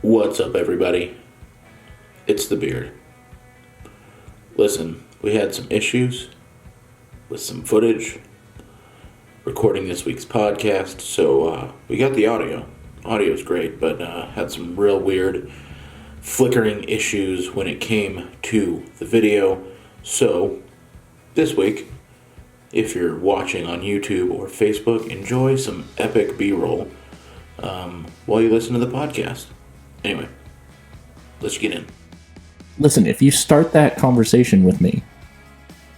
What's up, everybody? It's the Beard. Listen, we had some issues with some footage recording this week's podcast, so we got the audio. Audio's great, but had some real weird flickering issues when it came to the video. So, this week, if you're watching on YouTube or Facebook, enjoy some epic B-roll while you listen to the podcast. Anyway, let's get in. Listen, if you start that conversation with me,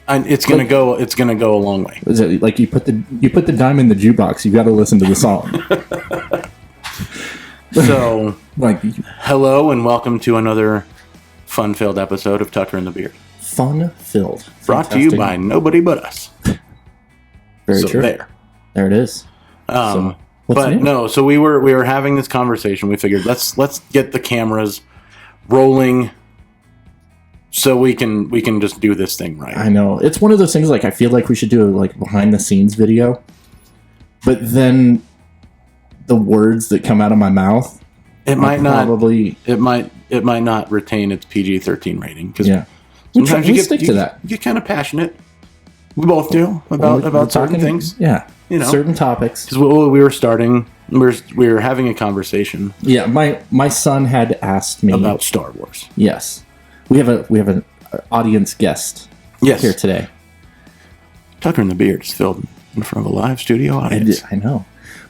it's gonna go a long way. Is it like you put the dime in the jukebox? You got to listen to the song. So, hello and welcome to another fun-filled episode of Tucker and the Beard. Fun-filled, brought to you by nobody but us. Very true. There it is. So we were having this conversation. We figured let's get the cameras rolling so we can just do this thing right. I know. It's one of those things, like, I feel like we should do a behind the scenes video, but then the words that come out of my mouth, it might not retain its PG-13 rating, because sometimes you stick to that. You get kind of passionate. We both do about certain things. Yeah. Certain topics. Because we were having a conversation. Yeah, my son had asked me about Star Wars. Yes, we have an audience guest. Yes. Here today. Tucker and the Beard is filmed in front of a live studio audience. I know,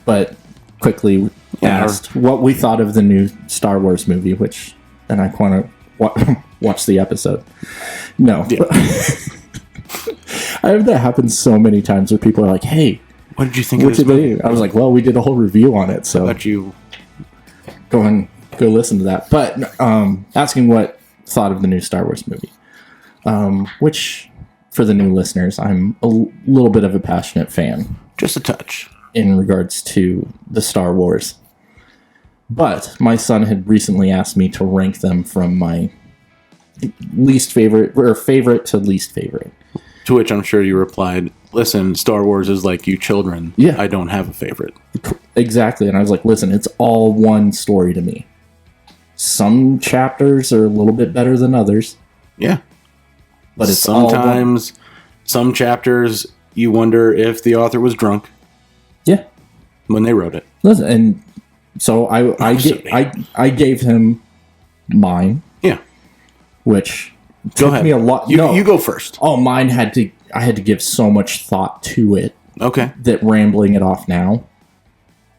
but quickly asked what we thought of the new Star Wars movie, which then I want to watch the episode. No. Yeah. I have that happen so many times where people are like, "Hey, what did you think of this movie?" I was like, "Well, we did a whole review on it, so go listen to that." But asking what thought of the new Star Wars movie, which for the new listeners, I'm a little bit of a passionate fan, just a touch in regards to the Star Wars. But my son had recently asked me to rank them from my least favorite or favorite to least favorite. To which I'm sure you replied, "Listen, Star Wars is like you children. Yeah. I don't have a favorite." Exactly. And I was like, listen, it's all one story to me. Some chapters are a little bit better than others. Yeah. But it's sometimes some chapters you wonder if the author was drunk. Yeah. When they wrote it. Listen, and so I gave him mine. Yeah. Which took me a lot. You go first. Oh, mine I had to give so much thought to it. Okay. That rambling it off now,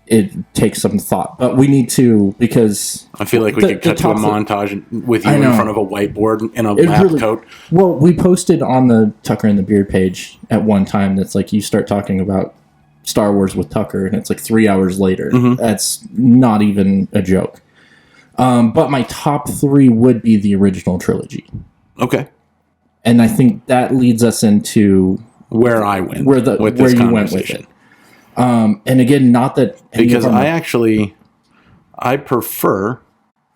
it takes some thought. But we need to, because I feel like we could cut to a montage with you in front of a whiteboard in a lab coat. Well, we posted on the Tucker and the Beard page at one time that's like, you start talking about Star Wars with Tucker, and it's like 3 hours later. Mm-hmm. That's not even a joke. But my top three would be the original trilogy. Okay. And I think that leads us into where I went. Where you went with it. And again, not that... Because I prefer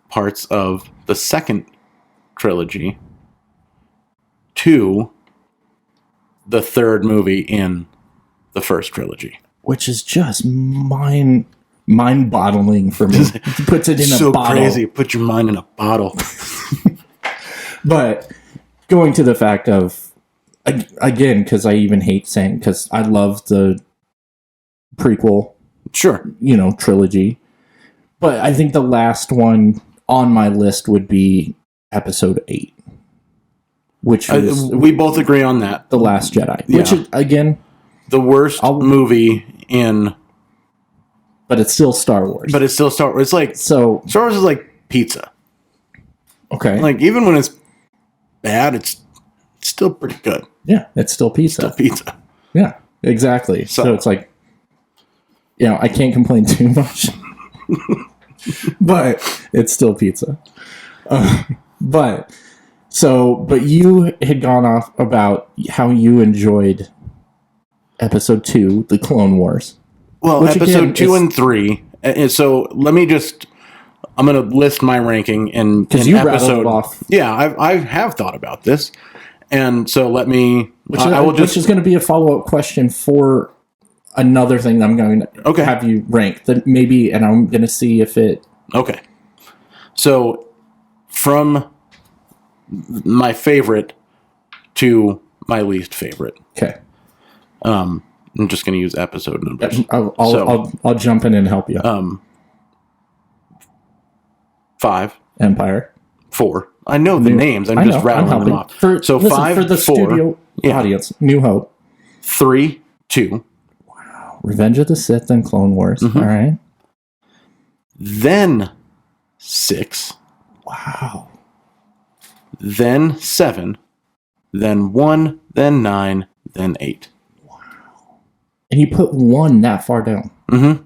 parts of the second trilogy to the third movie in the first trilogy. Which is just mind-boggling for me. Puts it in a bottle. So crazy. Put your mind in a bottle. But going to the fact of, again, because I even hate saying, because I love the prequel, trilogy. But I think the last one on my list would be Episode 8, which is we both agree on that. The Last Jedi, which is, again, the worst movie in. But it's still Star Wars. It's like Star Wars is like pizza. Okay, like even when it's bad, it's still pretty good. Yeah, it's still pizza. Yeah, exactly. So it's like, I can't complain too much. But it's still pizza. But you had gone off about how you enjoyed Episode 2, The Clone Wars. Well, Episode 2 and 3. So let me just... I'm going to list my ranking in episode... off. Yeah, I have thought about this. And so let me... Which is going to be a follow-up question for another thing that I'm going to have you rank. That maybe, and I'm going to see if it... Okay. So from my favorite to my least favorite. Okay. I'm just going to use episode numbers. I'll jump in and help you. 5. Empire. 4. I know the names. I'm just rattling them off. So 5 for the 4, studio audience. New Hope. 3, 2. Wow. Revenge of the Sith and Clone Wars. Mm-hmm. All right. Then 6. Wow. Then 7. Then 1. Then 9. Then 8. Wow. And you put 1 that far down. Mm-hmm.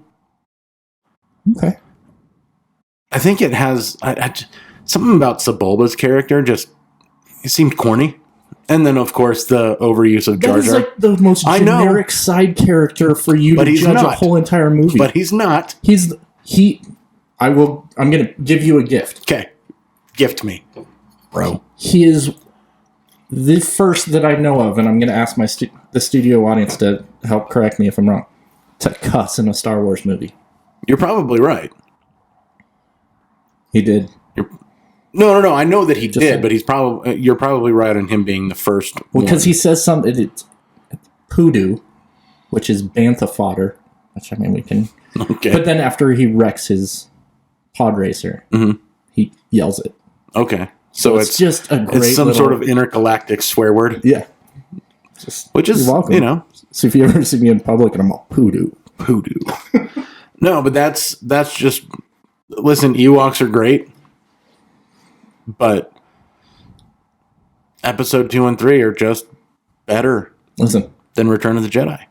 Okay. I think it has something about Sebulba's character just it seemed corny. And then, of course, the overuse of Jar Jar. That is like the most generic side character for you to judge a whole entire movie. But he's not. I'm going to give you a gift. Okay. Gift me, bro. He is the first that I know of, and I'm going to ask the studio audience to help correct me if I'm wrong, to cuss in a Star Wars movie. You're probably right. He did. No. I know that he did, but you're probably right on him being the first. Well, because he says something. It's hoodoo, which is bantha fodder. Which I mean, we can. Okay. But then after he wrecks his pod racer, he yells it. Okay. So it's just a great. It's some sort of intergalactic swear word. Yeah. Which is, you know. So if you ever see me in public and I'm all hoodoo. No, but that's just. Listen, Ewoks are great, but episode 2 and 3 are just better. Than Return of the Jedi.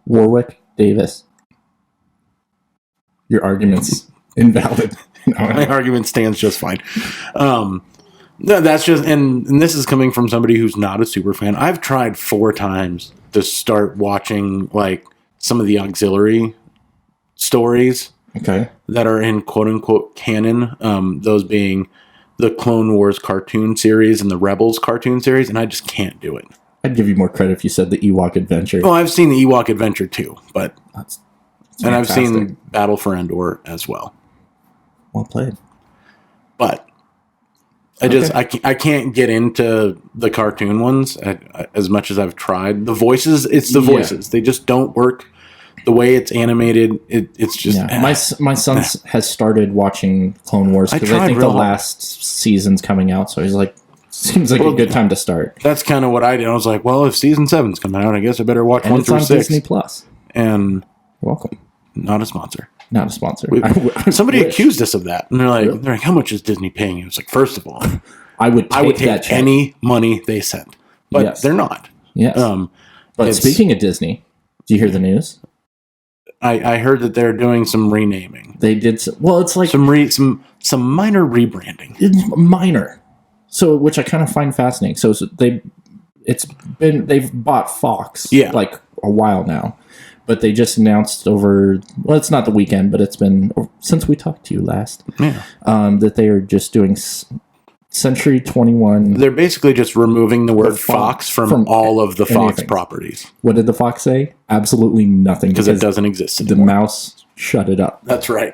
Warwick Davis, your argument's invalid. My argument stands just fine. No, that's just, and this is coming from somebody who's not a super fan. I've tried 4 times to start watching like some of the auxiliary stories. Okay. That are in quote unquote canon, those being the Clone Wars cartoon series and the Rebels cartoon series, and I just can't do it. I'd give you more credit if you said the Ewok Adventure. Oh, I've seen the Ewok Adventure too, but that's and I've seen Battle for Endor as well. Well played. But I can't get into the cartoon ones as much as I've tried. The voices, it's the voices. They just don't work. The way it's animated, it's just... Yeah. My son has started watching Clone Wars because I think the last season's coming out, so he's like, seems like a good time to start. That's kind of what I did. I was like, well, if season 7's coming out, I guess I better watch 1 through 6. Disney Plus. And... You're welcome. Not a sponsor. Not a sponsor. Somebody accused us of that. And they're like, how much is Disney paying you? It's like, first of all, I would take any money they sent. But they're not. Yes. But speaking of Disney, do you hear the news? I heard that they're doing some renaming. They did. It's like some minor rebranding. It's minor, so which I kind of find fascinating. So they've bought Fox, like a while now, but they just announced it's not the weekend, but it's been since we talked to you last. Yeah. That they are just doing Century 21. They're basically just removing the word Fox from all of the Fox properties. What did the Fox say? Absolutely nothing. Because it doesn't exist anymore. The mouse shut it up. That's right.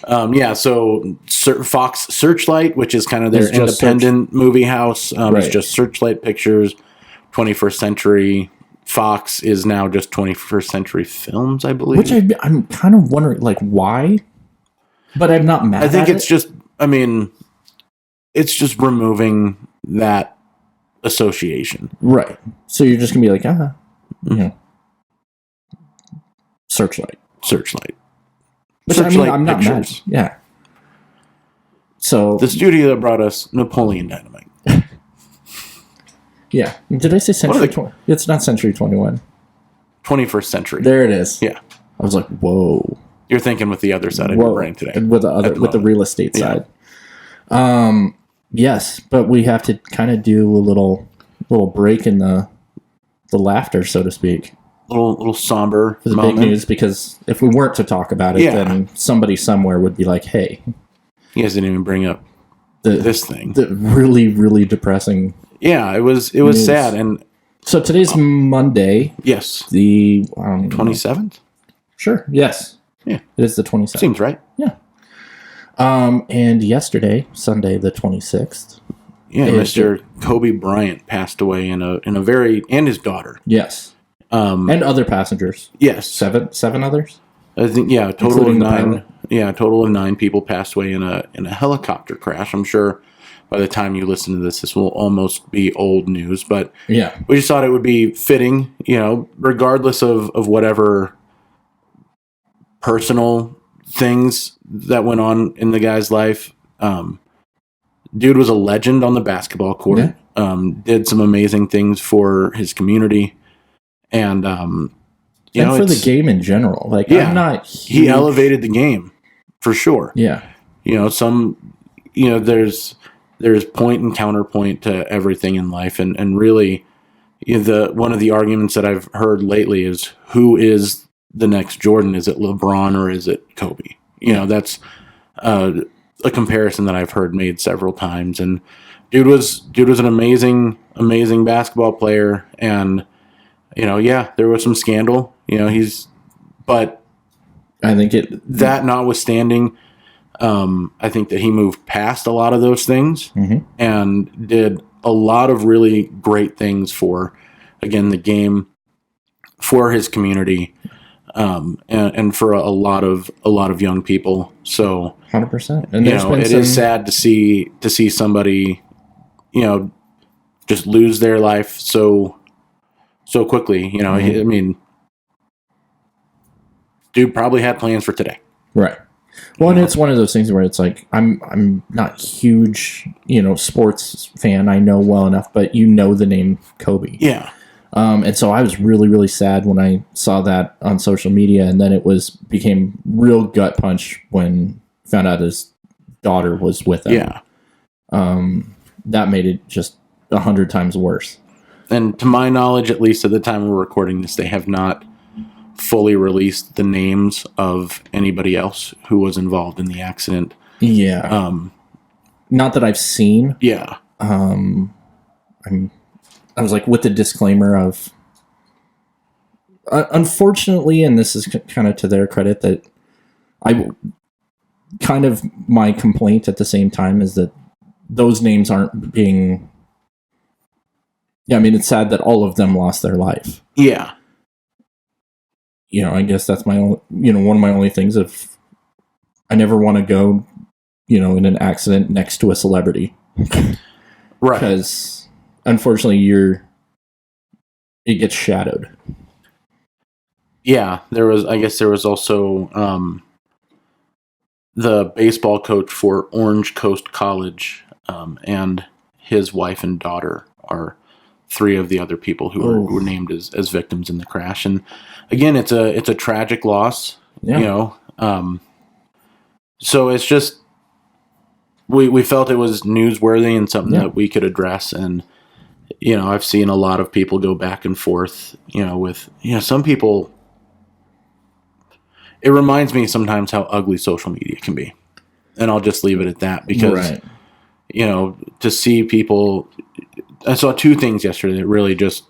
So Fox Searchlight, which is kind of their independent movie house, is just Searchlight Pictures. 21st Century Fox is now just 21st Century Films, I believe. Which I'm kind of wondering, like, why? But I'm not mad at it. I think it's just, it's just removing that association. Right. So you're just going to be like, Searchlight. Which Searchlight I'm not mad. Yeah. So the studio that brought us Napoleon Dynamite. Yeah. Did I say Century 20? It's not Century 21. 21st Century. There it is. Yeah. I was like, whoa. You're thinking with the other side of your brain today. With the real estate side. Yes, but we have to kind of do a little break in the laughter, so to speak. Little somber for the big news, because if we weren't to talk about it, then somebody somewhere would be like, "Hey, you guys didn't even bring up this thing." The really, really depressing. Yeah, it was news. Sad, and so today's Monday. Yes, the 27th. Sure. Yes. Yeah, it is the 27th. Seems right. Yeah. And yesterday, Sunday the 26th. Yeah, Mr. Kobe Bryant passed away in a very, and his daughter. Yes. And other passengers. Yes. Seven others? I think, yeah, total Including of the 9. pilot? Yeah, a total of 9 people passed away in a helicopter crash. I'm sure by the time you listen to this will almost be old news, but Yeah. we just thought it would be fitting, regardless of whatever personal things that went on in the guy's life. Dude was a legend on the basketball court. Yeah. Did some amazing things for his community, and for the game in general. Like, yeah, I'm not huge. He elevated the game for sure. Yeah. There's point and counterpoint to everything in life, and really, one of the arguments that I've heard lately is who is the next Jordan? Is it LeBron or is it Kobe? That's a comparison that I've heard made several times. And dude was an amazing basketball player, and there was some scandal. But I think that notwithstanding, I think that he moved past a lot of those things and did a lot of really great things for, again, the game, for his community, and for a lot of young people. So 100%. And it is sad to see somebody, just lose their life so quickly. I mean, dude probably had plans for today. Right. Well, and it's one of those things where it's like, I'm not huge, sports fan. I know well enough, but the name Kobe. Yeah. And so I was really, really sad when I saw that on social media, and then became real gut punch when found out his daughter was with him. Yeah. That made it just 100 times worse. And to my knowledge, at least at the time we're recording this, they have not fully released the names of anybody else who was involved in the accident. Yeah. Not that I've seen. Yeah. I was like, with the disclaimer of, unfortunately, and this is kind of to their credit, that my complaint at the same time is that those names aren't being. Yeah, I mean, it's sad that all of them lost their life. Yeah. I guess that's one of my only things of, I never want to go, in an accident next to a celebrity. Right. Because unfortunately it gets shadowed. Yeah, there was also the baseball coach for Orange Coast College, and his wife and daughter are 3 of the other people who were named as victims in the crash. And again, it's a tragic loss. Yeah. So it's just we felt it was newsworthy and something that we could address. And I've seen a lot of people go back and forth. With some people. It reminds me sometimes how ugly social media can be, and I'll just leave it at that because to see people. I saw 2 things yesterday that really just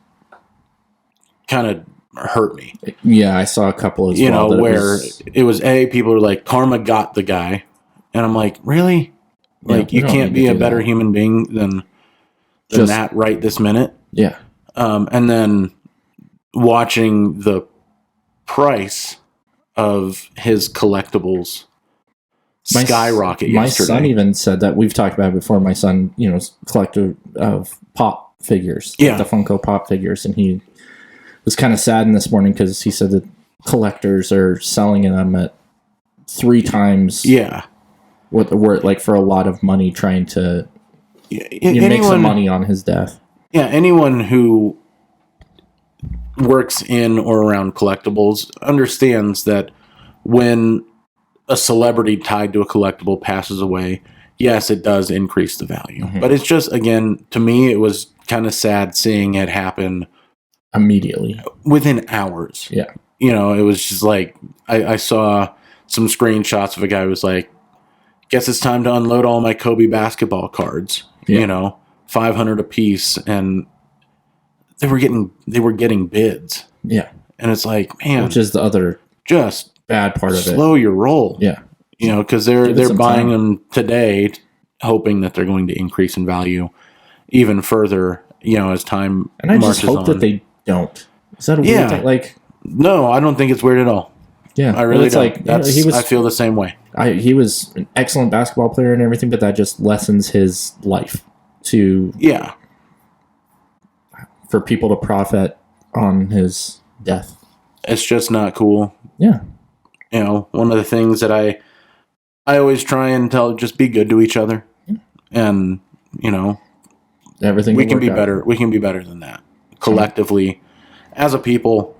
kind of hurt me. Yeah, I saw a couple as well. Where it was people are like, karma got the guy. And I'm like, really? Like, you can't be a better human being than that right this minute? Yeah. And then watching the price of his collectibles skyrocket yesterday. My son even said that. We've talked about it before. My son, is a collector of pop figures, the Funko Pop figures, and he was kind of saddened this morning because he said that collectors are selling them at 3 times what they're worth, like for a lot of money, trying to make some money on his death. Yeah, anyone who works in or around collectibles understands that when a celebrity tied to a collectible passes away, yes, it does increase the value. Mm-hmm. But it's just, again, to me, it was kind of sad seeing it happen immediately within hours. Yeah. It was just like, I saw some screenshots of a guy who was like, guess it's time to unload all my Kobe basketball cards, 500 a piece. And they were getting bids. Yeah. And it's like, man, which is the other just bad part of it. Slow your roll. Yeah. You know, because they're buying them today, hoping that they're going to increase in value even further. You know, as time and I marches just hope on. that they don't. Is that a weird thing? Like, no, I don't think it's weird at all. Yeah, I really don't. Like, I feel the same way. He was an excellent basketball player and everything, but that just lessens his life to for people to profit on his death. It's just not cool. Yeah. You know, one of the things that I always try and tell, just be good to each other. And, you know, everything we can be better. We can be better than that collectively as a people.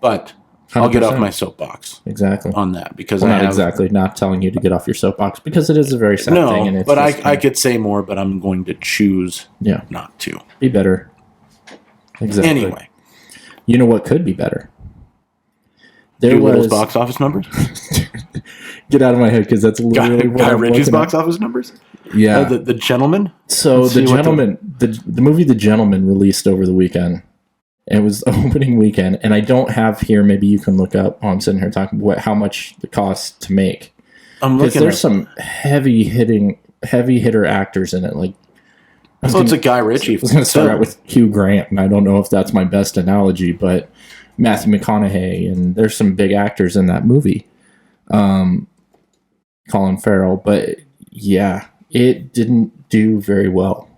But 100%. I'll get off my soapbox. Exactly. On that because not telling you to get off your soapbox because it is a very sad thing. And it's but I could say more, but I'm going to choose not to. Be better. Exactly. Anyway. You know what could be better? Doolittle's box office numbers? Get out of my head because that's literally what Guy Ritchie's box office numbers? Yeah. The Gentleman? So The Gentleman, the movie The Gentleman released over the weekend. It was the opening weekend, and I don't have here. Maybe you can look up while I'm sitting here talking about how much it costs to make. Because there's some heavy hitter actors in it. Like, it's a Guy Ritchie. I was going to start out with Hugh Grant, and I don't know if that's my best analogy, but Matthew McConaughey, and there's some big actors in that movie. Colin Farrell, but yeah, it didn't do very well.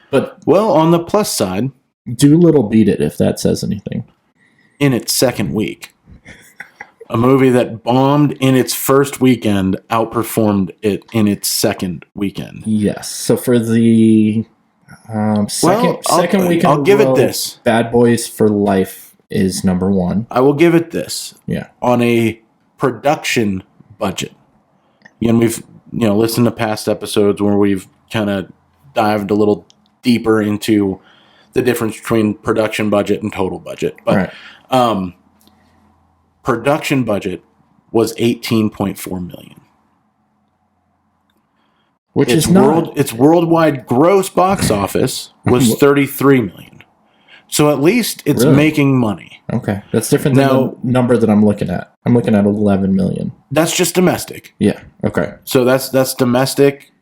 But on the plus side, Doolittle beat it, if that says anything. In its second week. A movie that bombed in its first weekend outperformed it in its second weekend. Yes. So for the second weekend, I'll give it this. Bad Boys for Life is number one. I will give it this. Yeah. On a production budget. And we've listened to past episodes where we've kind of dived a little deeper into the difference between production budget and total budget. But production budget was $18.4 million. Its worldwide gross box office was $33 million. So at least it's making money. Okay. That's different than the number that I'm looking at. I'm looking at $11 million. That's just domestic. Yeah. Okay. So that's domestic.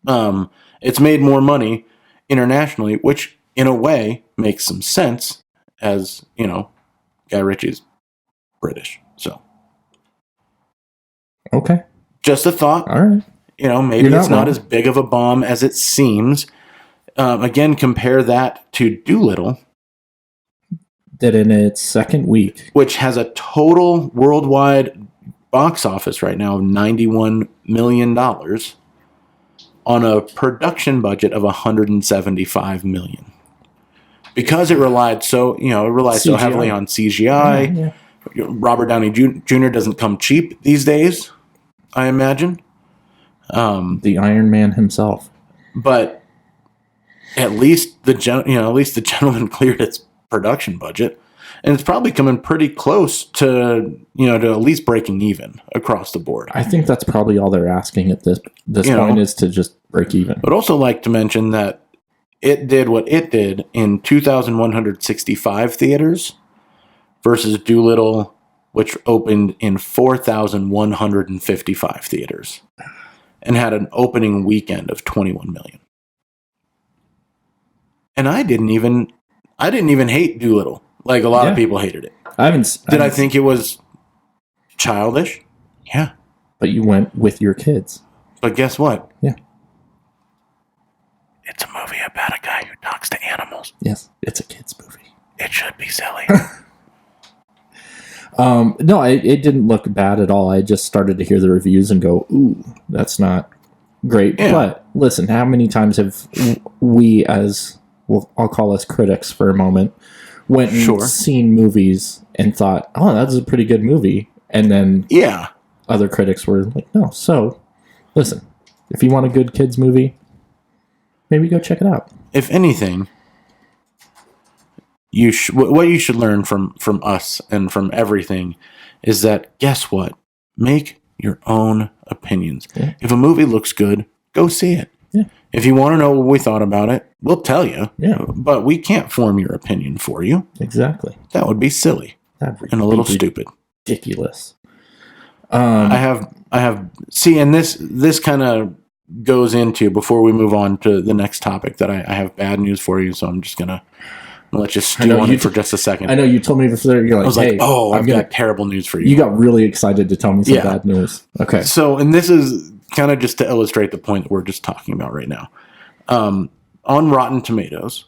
It's made more money internationally, which in a way makes some sense, as Guy Ritchie's British. So okay, just a thought. All right, maybe it's not as big of a bomb as it seems. Again, compare that to Doolittle, that in its second week, which has a total worldwide box office right now of $91 million on a production budget of $175 million. Because it relied so heavily on CGI. Yeah. Robert Downey Jr. doesn't come cheap these days, I imagine. The Iron Man himself. But at least the Gentleman cleared its production budget, and it's probably coming pretty close to at least breaking even across the board. I think that's probably all they're asking at this point is to just break even. I'd also like to mention that it did what it did in 2,165 theaters versus Doolittle, which opened in 4,155 theaters and had an opening weekend of 21 million. And I didn't even hate Doolittle like a lot of people hated it. Did I think it was childish? Yeah. But you went with your kids. But guess what? Yeah. It's a movie about a guy who talks to animals. Yes, it's a kid's movie. It should be silly. No, it didn't look bad at all. I just started to hear the reviews and go, ooh, that's not great. Yeah. But listen, how many times have we, as I'll call us critics for a moment, went and seen movies and thought, oh, that's a pretty good movie. And then other critics were like, no. So listen, if you want a good kids movie, maybe go check it out. If anything, what you should learn from us and from everything is that, guess what? Make your own opinions. Yeah. If a movie looks good, go see it. Yeah. If you want to know what we thought about it, we'll tell you. Yeah. But we can't form your opinion for you. Exactly. That would be silly and a little stupid. Ridiculous. I have See, and this kind of goes into, before we move on to the next topic, that I have bad news for you, so I'm just going to let you stew on it for just a second. I know you told me before, you're like, I was hey, like, I've got terrible news for you. You got really excited to tell me some bad news. Okay. So, and this is kind of just to illustrate the point that we're just talking about right now. On Rotten Tomatoes,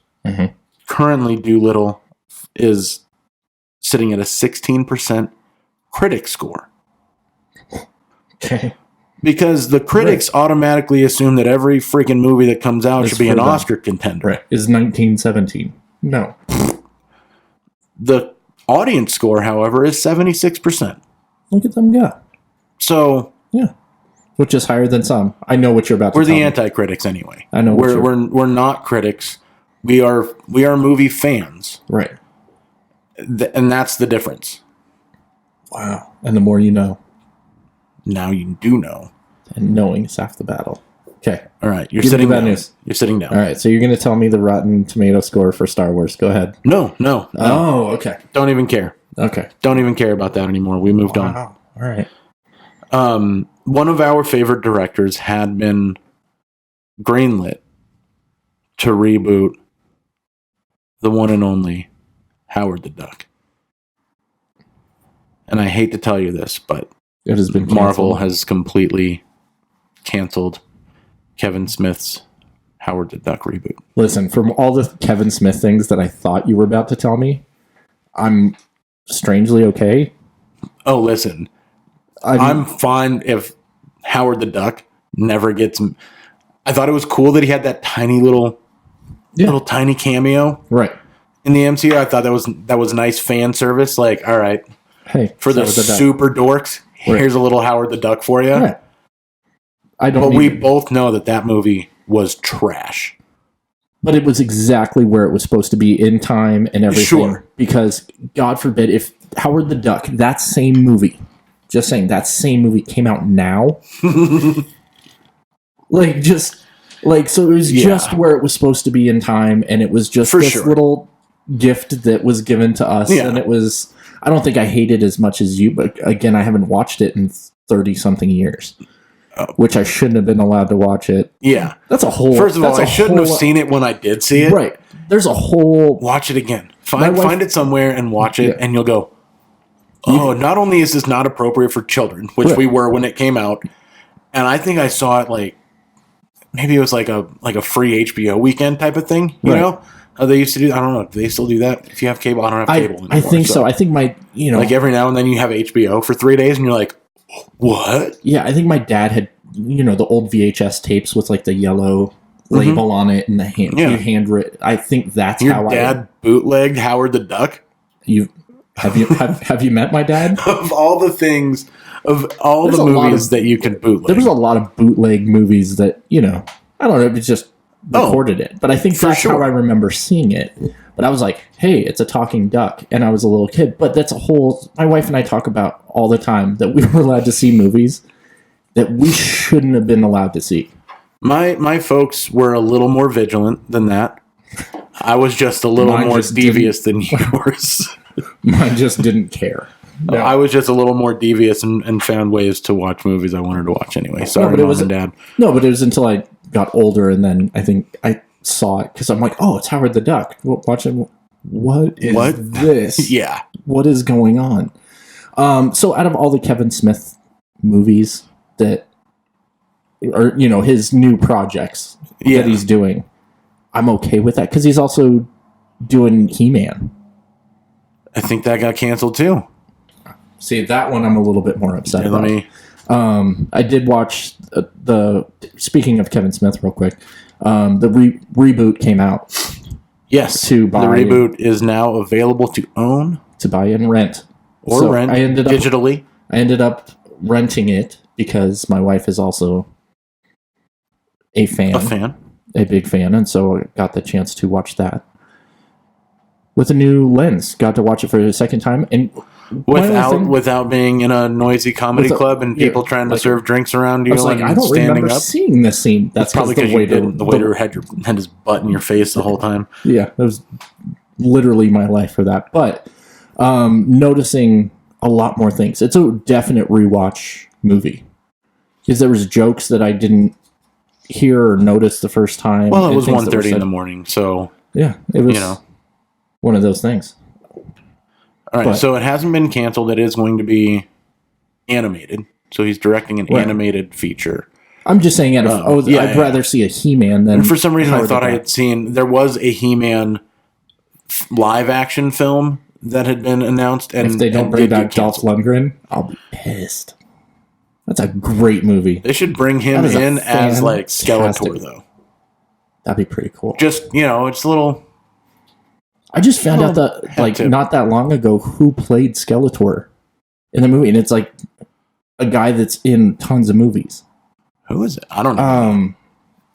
currently Doolittle is sitting at a 16% critic score. Okay. Because the critics automatically assume that every freaking movie that comes out should be an Oscar contender. Right. Is 1917. No. The audience score, however, is 76%. Look at them go. So... yeah. Which is higher than some. I know what you're about to We're tell the me. anti-critics anyway. I know we're not critics. We are movie fans. Right. And that's the difference. Wow. And the more you know. Now you do know. And knowing is half the battle. Okay. All right. You're sitting down. You're sitting down. All right. So you're going to tell me the Rotten Tomato score for Star Wars. Go ahead. No. Oh, okay. Don't even care. Okay. Don't even care about that anymore. We moved on. All right. One of our favorite directors had been greenlit to reboot the one and only Howard the Duck. And I hate to tell you this, but it has been Marvel has completely canceled Kevin Smith's Howard the Duck reboot. Listen, from all the Kevin Smith things that I thought you were about to tell me, I'm strangely okay. Oh, listen. I'm fine if Howard the Duck never gets... I thought it was cool that he had that tiny little tiny cameo. Right. In the MCU, I thought that was nice fan service. Like, all right. Hey, for the super dorks, here's a little Howard the Duck for you. Right. But we both know that movie was trash. But it was exactly where it was supposed to be in time and everything. Sure. Because, God forbid, if Howard the Duck, that same movie, just saying, that same movie came out now. So it was just where it was supposed to be in time, and it was just little gift that was given to us. Yeah. And it was... I don't think I hate it as much as you, but again, I haven't watched it in 30-something years, which I shouldn't have been allowed to watch it. Yeah. That's a whole... First of all, I shouldn't have seen it when I did see it. Right. There's a whole... Watch it again. Find it somewhere and watch it, and you'll go, not only is this not appropriate for children, which we were when it came out, and I think I saw it maybe it was like a free HBO weekend type of thing, you know? They used to do. I don't know. Do they still do that? If you have cable, I don't have cable anymore. I think so. I think every now and then you have HBO for 3 days, and you're like, what? Yeah, I think my dad had the old VHS tapes with the yellow label on it and the handwritten. I think that's how your dad bootlegged Howard the Duck. Have you met my dad? Of all the things, of all the movies that you can bootleg, there was a lot of bootleg movies that I don't know. It's just. Recorded it, but I think that's how I remember seeing it. But I was like, hey, it's a talking duck, and I was a little kid. But that's a whole... My wife and I talk about all the time that we were allowed to see movies that we shouldn't have been allowed to see. My folks were a little more vigilant than that. I was just a little more devious than yours. Mine just didn't care. No. I was just a little more devious and found ways to watch movies I wanted to watch anyway. Sorry, Mom and Dad. No, but it was until I got older, and then I think I saw it because I'm like, oh, it's Howard the Duck. Watching, what is this? Yeah. What is going on? So out of all the Kevin Smith movies that are, his new projects that he's doing, I'm okay with that because he's also doing He-Man. I think that got canceled too. See, that one I'm a little bit more upset about. I did watch speaking of Kevin Smith real quick, the reboot came out. Yes, the reboot is now available to own, to buy and rent. Or rent digitally. I ended up renting it because my wife is also a big fan, and so I got the chance to watch that with a new lens. Got to watch it for the second time, and without being in a noisy comedy club and people trying to serve drinks around you. I don't remember seeing this scene. That's probably because the waiter had his butt in your face the whole time. Yeah, that was literally my life for that. But noticing a lot more things. It's a definite rewatch movie. Because there was jokes that I didn't hear or notice the first time. Well, it was 1:30 in the morning, so yeah, it was one of those things. All right, so it hasn't been canceled. It is going to be animated. So he's directing an animated feature. I'm just saying, I'd rather see a He-Man than... And for some reason, I thought I had seen... There was a He-Man live-action film that had been announced. And if they don't bring back Dolph Lundgren, I'll be pissed. That's a great movie. They should bring him in as, like, Skeletor, though. That'd be pretty cool. Just, it's a little... I just found out that, like, not that long ago, who played Skeletor in the movie. And it's, like, a guy that's in tons of movies. Who is it? I don't know.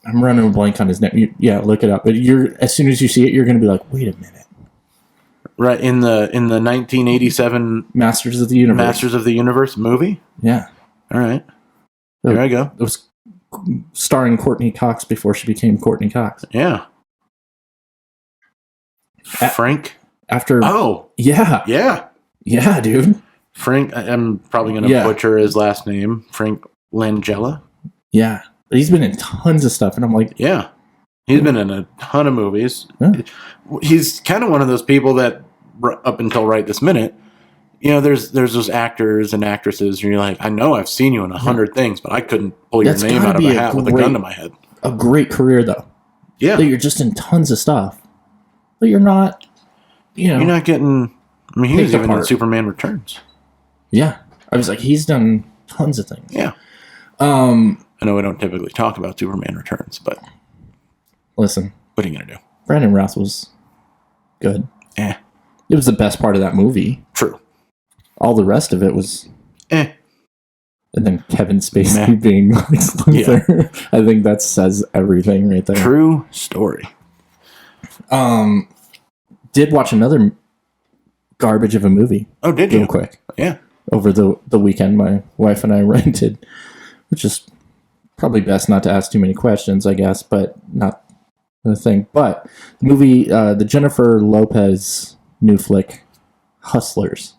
I'm running a blank on his name. Look it up. But as soon as you see it, you're going to be like, wait a minute. Right, in the 1987 Masters of the Universe movie? Yeah. All right. There I go. It was starring Courtney Cox before she became Courtney Cox. Yeah. Frank? After... Oh. Yeah. Yeah. Yeah, dude. Frank, I'm probably going to butcher his last name. Frank Langella? Yeah. But he's been in tons of stuff, and I'm like... Yeah. He's been in a ton of movies. Yeah. He's kind of one of those people that, up until right this minute, there's those actors and actresses, and you're like, I know I've seen you in 100 things, but I couldn't pull your name out of a hat with a gun to my head. A great career, though. Yeah. That you're just in tons of stuff. But you're not, You're not getting... I mean, he was even in Superman Returns. Yeah. I was like, he's done tons of things. Yeah. I know we don't typically talk about Superman Returns, but... Listen. What are you going to do? Brandon Routh was good. Eh. It was the best part of that movie. True. All the rest of it was... Eh. And then Kevin Spacey being Lex Luthor. Yeah. I think that says everything right there. True story. Did watch another garbage of a movie. Oh, did you? Real quick. Yeah. Over the weekend, my wife and I rented, which is probably best not to ask too many questions, I guess, but not the thing. But the movie, the Jennifer Lopez new flick, Hustlers.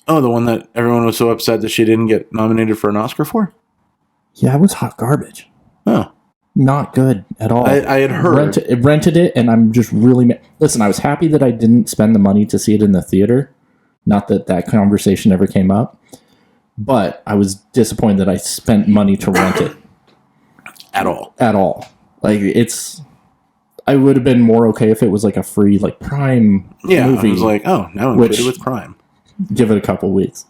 Oh, the one that everyone was so upset that she didn't get nominated for an Oscar for? Yeah, it was hot garbage. Oh. Not good at all. I had heard. Rented it, and I'm just really... Listen, I was happy that I didn't spend the money to see it in the theater. Not that conversation ever came up. But I was disappointed that I spent money to rent it. At all. At all. Like, it's... I would have been more okay if it was like a free, like, Prime movie. I was like, oh, now included with Prime. Give it a couple weeks.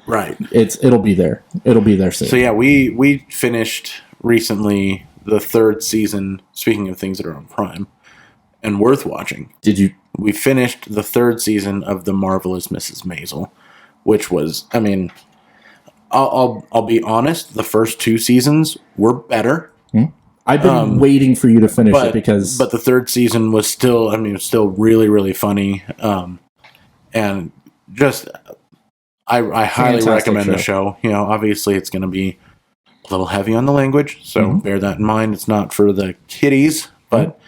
Right. It'll be there. It'll be there soon. So, yeah, we finished recently... the third season, speaking of things that are on Prime and worth watching. Did you? We finished the third season of The Marvelous Mrs. Maisel, which was, I mean, I'll be honest, the first two seasons were better. I've been waiting for you to finish it because... But the third season was still, I mean, it was still really, really funny. And just, I highly recommend the show. Obviously it's going to be a little heavy on the language, so bear that in mind. It's not for the kiddies, but...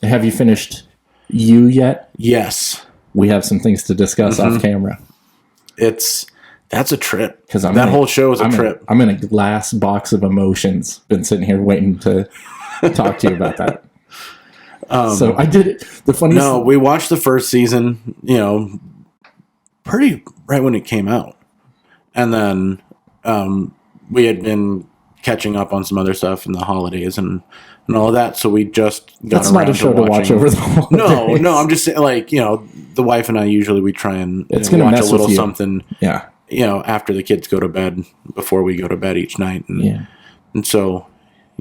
have you finished You yet? Yes. We have some things to discuss off camera. That's a trip. Because that whole show is a trip. I'm in a glass box of emotions. Been sitting here waiting to talk to you about that. So I did it. The funniest... No, we watched the first season, pretty right when it came out. And then... we had been catching up on some other stuff in the holidays and all of that, so we just got That's not a show to watch over the holidays. No, I'm just saying, like, the wife and I usually we try and watch a little something, yeah, after the kids go to bed, before we go to bed each night, and so,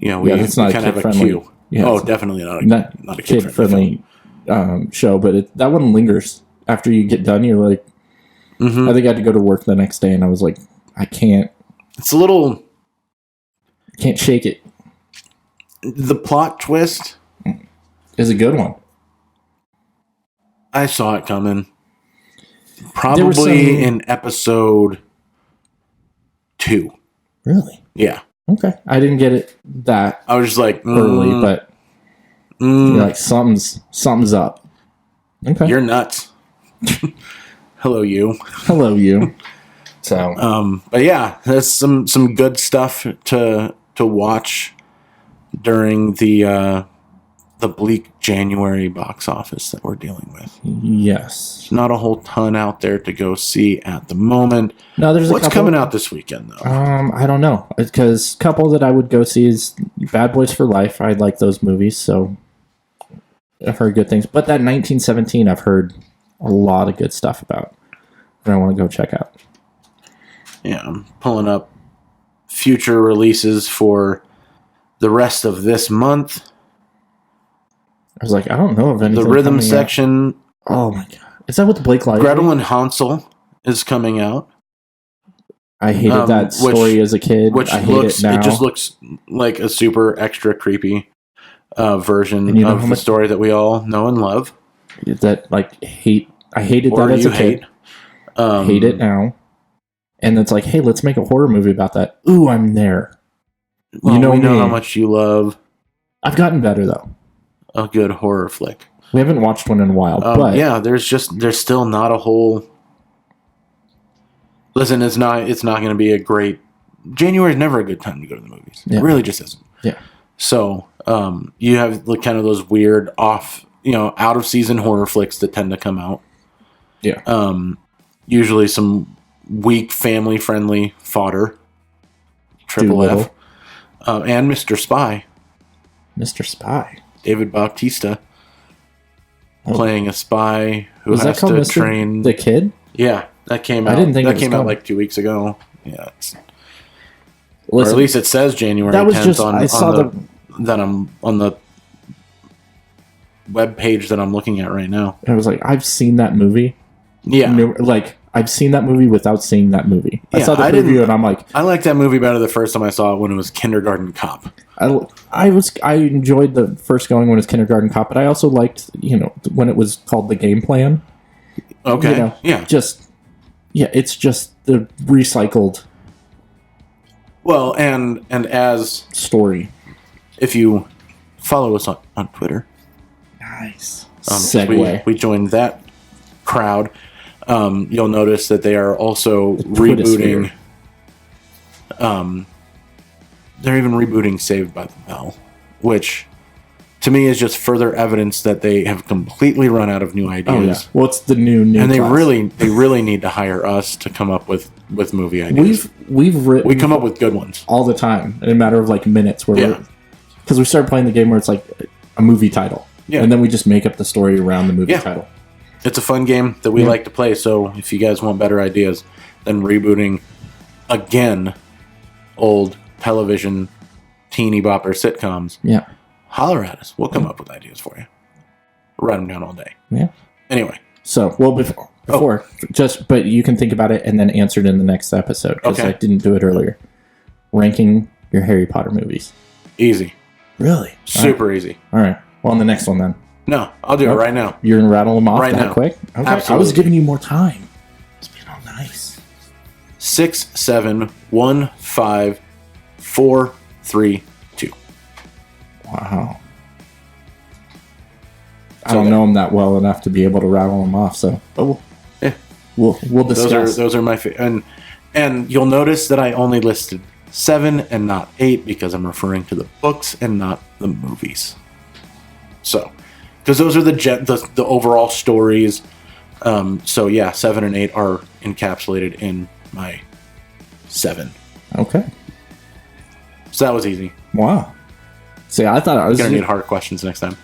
we it's not kind of have a cue. Yeah, definitely not a kid friendly show, but that one lingers after you get done. You're like, I think I had to go to work the next day, and I was like, I can't. It's a little... Can't shake it. The plot twist... is a good one. I saw it coming. Probably in episode 2. Really? Yeah. Okay. I didn't get it that... I was just like... early, but... You're like, something's up. Okay. You're nuts. Hello, you. Hello, you. So, but yeah, there's some good stuff to watch during the bleak January box office that we're dealing with. yes. There's not a whole ton out there to go see at the moment. No, there's What's coming out this weekend though? I don't know, because a couple that I would go see is Bad Boys for Life. I like those movies, so I've heard good things. But that 1917, I've heard a lot of good stuff about, and I want to go check out. Yeah, I'm pulling up future releases for the rest of this month. I was like, I don't know of anything. The rhythm section. Oh my god, is that with Blake Lively? Gretel and Hansel is coming out. I hated that story as a kid. I hate it now. It just looks like a super extra creepy version of the story that we all know and love. That I hated that as a kid. Hate it now. And it's like, hey, let's make a horror movie about that. Ooh, I'm there. Well, we know how much you love. I've gotten better though. A good horror flick. We haven't watched one in a while, but yeah, there's still not a whole. Listen, it's not going to be a great. January is never a good time to go to the movies. Yeah. It really just isn't. Yeah. So you have kind of those weird out of season horror flicks that tend to come out. Yeah. Usually some weak family friendly fodder. Triple F. And Mr. Spy. Mr. Spy. David Bautista playing a spy who has to Mr. train the kid. Yeah, that came out. I didn't think that came out like 2 weeks ago. Yeah, Listen, or at least it says January 10th that I'm on the web page that I'm looking at right now. I was like, I've seen that movie. Yeah, I've seen that movie without seeing that movie. I saw the preview and I'm like, I liked that movie better the first time I saw it when it was Kindergarten Cop. I enjoyed the first going when it was Kindergarten Cop, but I also liked when it was called The Game Plan. Okay, it's just the recycled. Well, and as story. If you follow us on Twitter, nice segue. We joined that crowd. You'll notice that they are also rebooting. They're even rebooting Saved by the Bell, which to me is just further evidence that they have completely run out of new ideas. Oh, yeah. What's the new and class? they really need to hire us to come up with movie ideas. We come up with good ones all the time in a matter of like minutes. Because we started playing the game where it's like a movie title, and then we just make up the story around the movie title. It's a fun game that we like to play. So if you guys want better ideas than rebooting again old television teeny bopper sitcoms, holler at us. We'll come up with ideas for you. Write them down all day. Yeah. Anyway. So, but you can think about it and then answer it in the next episode because I didn't do it earlier. Ranking your Harry Potter movies. Easy. Really? Super easy. All right. Well, on the next one then. No, I'll do it right now. You're going to rattle them off that quick? Okay. Absolutely. I was giving you more time. It's being all nice. 6, 7, 1, 5, 4, 3, 2. Wow. I don't know them that well enough to be able to rattle them off, so we'll discuss. Those are my favorite. And you'll notice that I only listed 7 and not 8 because I'm referring to the books and not the movies. So, because those are the overall stories. 7 and 8 are encapsulated in my 7. Okay. So that was easy. Wow. See, I thought I was gonna need harder questions next time.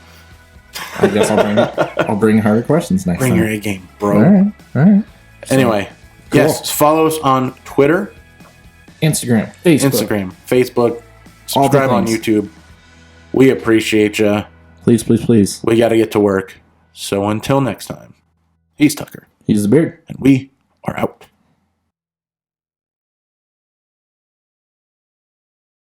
I guess I'll bring harder questions next time. Bring your A game, bro. All right. So, anyway, cool. Yes, follow us on Twitter, Instagram, Facebook, subscribe on YouTube. We appreciate you. Please. We got to get to work. So until next time, he's Tucker. He's the Beard. And we are out.